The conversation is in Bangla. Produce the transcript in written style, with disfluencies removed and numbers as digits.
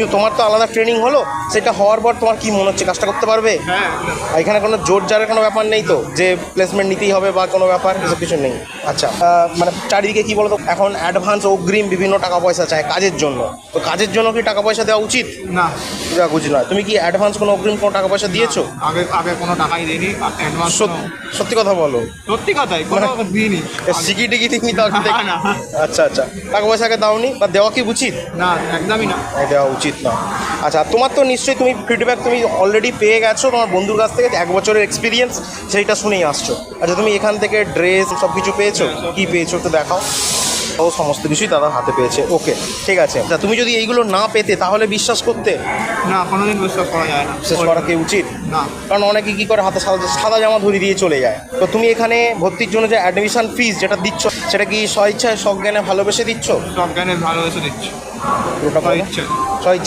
তোমার তো আলাদা ট্রেনিং হলো, সেটা হওয়ার পর তোমার কি মনে হচ্ছে কাজটা করতে পারবে? হ্যাঁ। এখানে কোনো জোর জারের কোনো ব্যাপার নেই তো, যে প্লেসমেন্ট নিতেই হবে বা কোনো ব্যাপার এসব কিছু নেই? আচ্ছা, মানে চারিদিকে কি বলতো, এখন অ্যাডভান্স অগ্রিম বিভিন্ন টাকা পয়সা চায় কাজের জন্য, তো কাজের জন্য কি টাকা পয়সা দেওয়া উচিত? না, দেওয়া উচিত নয়। তুমি কি অ্যাডভান্স কোনো অগ্রিম কোনো টাকা পয়সা দিয়েছো? আগে আগে কোনো টাকাই দিইনি, অ্যাডভান্স। সত্যি কথা বলো। সত্যি কথাই, কোনো দিইনি। সিকি টিকি তুমি তাও কি না। আচ্ছা আচ্ছা, টাকা পয়সা আগে দাওনি বা দেওয়া কি উচিত? না, একদমই না। দেওয়া উচিত না। আচ্ছা, তোমার তো নিশ্চয়ই তুমি ফিডব্যাক তুমি অলরেডি পেয়ে গেছো তোমার বন্ধুর কাছ থেকে, 1 বছরের এক্সপিরিয়েন্স সেইটা শুনেই আসছো। আচ্ছা, তুমি এখান থেকে ড্রেস সব কিছু পেয়েছো? কি পেয়েছো তো দেখাও। ও সমস্ত কিছুই দাদার হাতে পেয়েছে। ওকে, ঠিক আছে। আচ্ছা, তুমি যদি এইগুলো না পেতে তাহলে বিশ্বাস করতে? না, কোনোদিন বিশ্বাস করা যায় না। বিশ্বাস করা কি উচিত? না। কারণ অনেকে কী করে, হাতে সাদা সাদা জামা ধরিয়ে দিয়ে চলে যায়। তো তুমি এখানে ভর্তির জন্য যে অ্যাডমিশন ফিস যেটা দিচ্ছ, সেটা কি স্বইচ্ছায় সজ্ঞানে ভালোবেসে দিচ্ছ? সব জ্ঞানে ভালোবেসে দিচ্ছি। পুরোটা ইচ্ছে। স্বইচ্ছায়